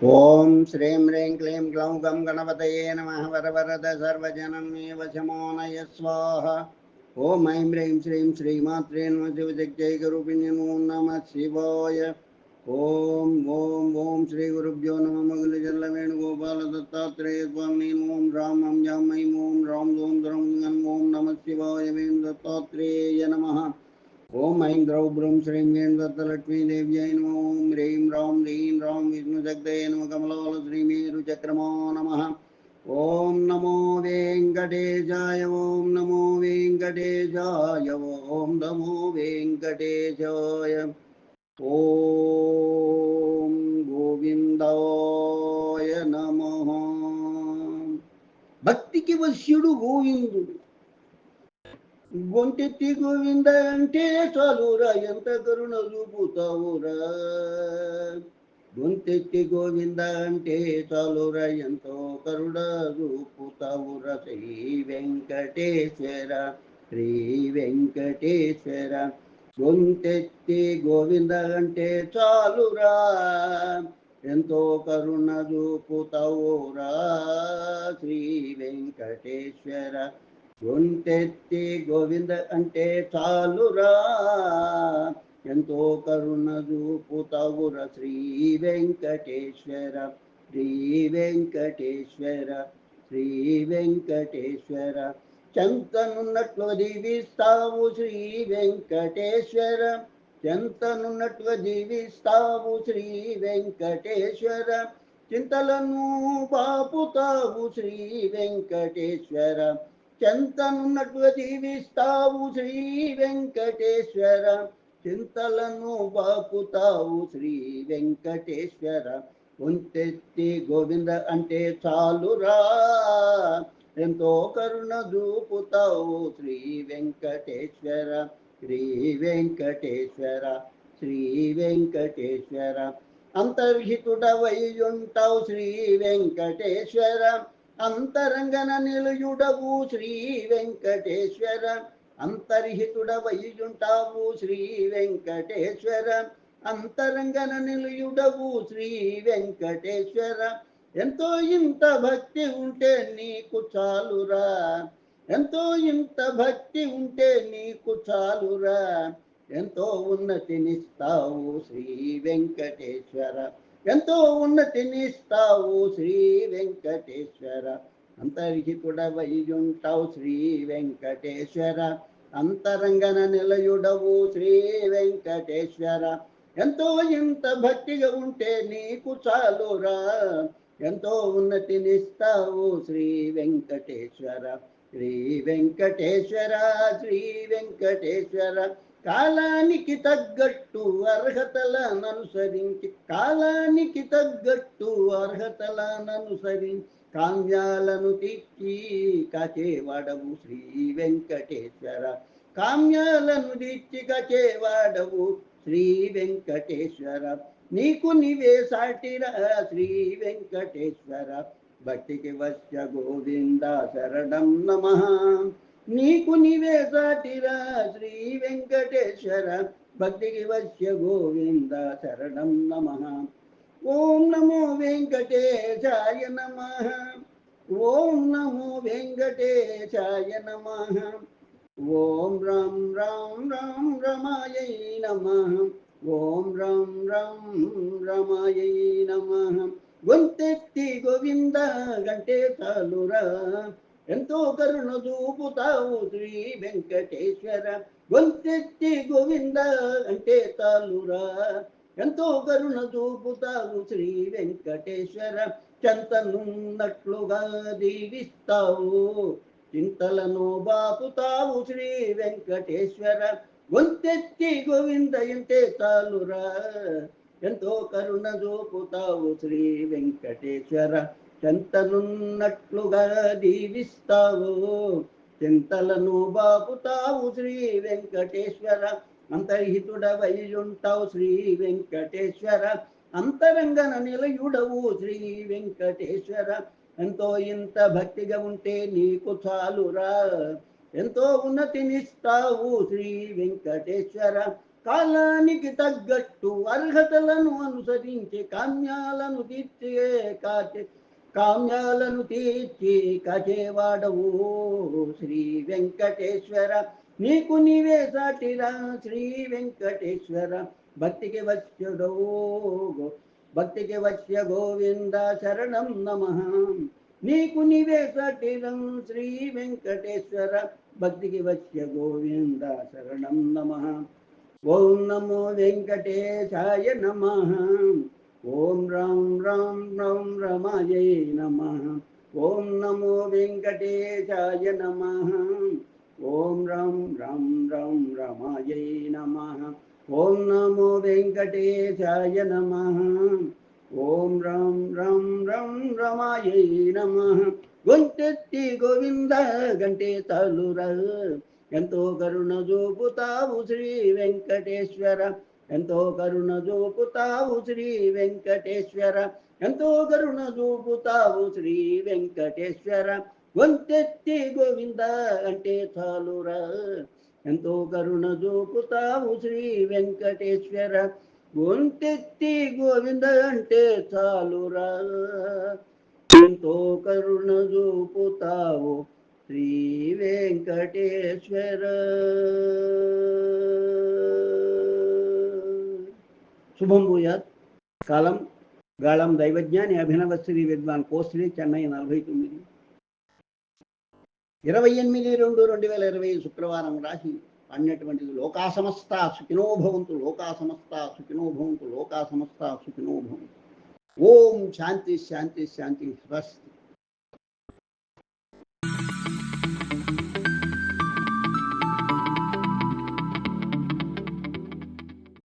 ఓం శ్రీం హ్రీం క్లీం గ్లౌం గం గణపతయే నమః వరవరద సర్వజనమే వశమోనయ స్వాహ. ఓం ఐం హ్రీం శ్రీం శ్రీమాత్రే నమః శివశక్త్యైకరూపిణ్యై ఓం నమః శివాయ. ఓం ఓం ఓం శ్రీ గురుభ్యో నమః. మగుళజల్ల వేణుగోపాల దత్తాత్రేయ స్వామి ఓం రామం జామై ఓం రాం ఓం ద్రం ఓం నమః శివాయ వేం దత్తాత్రేయ నమః. ఓం ఐం ద్రౌ బ్రౌం శ్రీం వేం దత్తలక్ష్మీదేవ్యై నమః. ఓం హ్రీం రాం హ్రీం రాం విష్ణుశక్తయే నమః. కమలవల శ్రీమేరుచక్రమో నమః. ఓం నమో వెంకటేశాయ. ఓం నమో వెంకటేశాయ. ఓం నమో వెంకటేశాయ. ఓం గోవిందాయ నమః. భక్తికి వశ్యుడు గోవిందుడు. గొంతెత్తి గోవింద అంటే చాలురా, ఎంత కరుణ చూపుతావురా. గొంతెత్తి గోవింద అంటే చాలురా, ఎంతో కరుణ చూపుతావురా. శ్రీ వెంకటేశ్వర శ్రీ వెంకటేశ్వర. గొంతెత్తి గోవింద అంటే చాలురా, ఎంతో కరుణ చూపుతావురా. శ్రీ వెంకటేశ్వర. గొంతెత్తి గోవింద అంటే చాలురా, ఎంతో కరుణ చూపుతావురా. శ్రీ వెంకటేశ్వర శ్రీ వెంకటేశ్వర శ్రీ వెంకటేశ్వర. చెంతనున్నట్లు దీవిస్తావు శ్రీ వెంకటేశ్వర. చెంతనున్నట్లు దీవిస్తావు శ్రీ వెంకటేశ్వర. చింతలను పాపుతావు శ్రీ వెంకటేశ్వర. చెంతనున్నట్లు దీవిస్తావు శ్రీ వెంకటేశ్వర. చింతలను బాపుతావు శ్రీ వెంకటేశ్వర. గొంతెత్తి గోవింద అంటే చాలురా, ఎంతో కరుణ చూపుతావు శ్రీ వెంకటేశ్వర. శ్రీ వెంకటేశ్వర శ్రీ వెంకటేశ్వర. అంతర్హితుడవై ఉంటావు శ్రీ వెంకటేశ్వర. అంతరంగన నిలయుడవు శ్రీ వెంకటేశ్వర. అంతర్హితుడవై ఉంటావు శ్రీ వెంకటేశ్వర. అంతరంగన నిలయుడవు శ్రీ వెంకటేశ్వర. ఎంతో ఇంత భక్తి ఉంటే నీకు చాలురా, ఎంతో ఇంత భక్తి ఉంటే నీకు చాలురా. ఎంతో ఉన్నతినిస్తావు శ్రీ వెంకటేశ్వర. ఎంతో ఉన్నతినిస్తావు శ్రీ వెంకటేశ్వర. అంతర్హితుడవై ఉంటావు శ్రీ వెంకటేశ్వర. అంతరంగన నిలయుడవు శ్రీ వెంకటేశ్వర. ఎంతో ఇంత భక్తిగా ఉంటే నీకు చాలురా, ఎంతో ఉన్నతినిస్తావు శ్రీ వెంకటేశ్వర. శ్రీ వెంకటేశ్వర శ్రీ వెంకటేశ్వర. కాలానికి తగ్గట్టు అర్హతలను అనుసరించి, కాలానికి తగ్గట్టు అర్హతలను అనుసరించి కామ్యాలను తెచ్చి కాచేవాడవు శ్రీ వెంకటేశ్వర. కామ్యాలను తెచ్చి కాచేవాడవు శ్రీ వెంకటేశ్వర. నీకు నీవే సాటిరా శ్రీ వెంకటేశ్వర. భక్తికి వశ్య గోవింద శరణం నమః. నీకు నీవే సాటిరా శ్రీ వెంకటేశ్వర. భక్తికి వశ్య గోవింద శరణం నమః. ఓం నమో వెంకటేశాయ నమః. ఓం నమో వెంకటేశాయ నమః. ఓం రాం రాం రాం రమాయై నమః. ఓం రాం రాం రమాయై నమః. గొంతెత్తి గోవింద గంటే చాలురా, ఎంతో కరుణ చూపుతావు శ్రీ వెంకటేశ్వర. గొంతెత్తి గోవింద అంటే చాలురా, ఎంతో కరుణ చూపుతావు శ్రీ వెంకటేశ్వర. చెంతనున్నట్లుగా దీవిస్తావు, చింతలను బాపుతావు శ్రీ వెంకటేశ్వర. గొంతెత్తి గోవింద అంటే చాలురా, ఎంతో కరుణ చూపుతావు శ్రీ వెంకటేశ్వర. చెంతనున్నట్లుగా దీవిస్తావు, చింతలను బాపుతావు శ్రీ వెంకటేశ్వర. అంతర్హితుడవై ఉంటావు శ్రీ వెంకటేశ్వర. అంతరంగన నిలయుడవు శ్రీ వెంకటేశ్వర. ఎంతో ఇంత భక్తిగా ఉంటే నీకు చాలురా, ఎంతో ఉన్నతినిస్తావు శ్రీ వెంకటేశ్వర. కాలానికి తగ్గట్టు అర్హతలను అనుసరించి కామ్యాలను తీర్చి కాచేవాడవు శ్రీ వెంకటేశ్వర. నీకు నీవే సాటిరా శ్రీ వెంకటేశ్వర. భక్తికి వశ్యుడవు భక్తికి వశ్య గోవింద శరణం నమః. నీకు నీవే సాటిరం శ్రీ వెంకటేశ్వర. భక్తికి వశ్య గోవింద శరణం నమః. ఓం నమో వెంకటేశాయ నమః. ఓం రాం రాం రాం రమాయై నమః. ఓం నమో వెంకటేశాయ నమః. ఓం రాం రాం రాం రమాయై నమః. ఓం నమో వెంకటేశాయ నమః. ఓం రాం రాం రాం రమాయై నమః. గొంతెత్తి గోవింద గంటే తలురా. ఎంతో కరుణ చూపుతావు శ్రీ వెంకటేశ్వర. ఎంతో కరుణ చూపుతావు శ్రీ వెంకటేశ్వర. ఎంతో కరుణ చూపుతావు శ్రీ వెంకటేశ్వర. గొంతెత్తి గోవింద అంటే చాలురా. ఎంతో కరుణ చూపుతావు శ్రీ వెంకటేశ్వర. గొంతెత్తి గోవింద అంటే చాలురా. ఎంతో కరుణ చూపుతావు శ్రీ వెంకటేశ్వర. శుభం భూయాత్. కాలం గాళం దైవజ్ఞాని అభినవ శ్రీ విద్వాన్ కోస్లీ, చెన్నై 49, 28/2/2020 శుక్రవారం రాసి అన్నటువంటిది లోకా సమస్త సుఖినో భవంతు, లోకా సమస్త సుఖినో భవంతు, లోకా సమస్త సుఖినో భవంతు. ఓం శాంతి శాంతి శాంతి. స్వస్తి.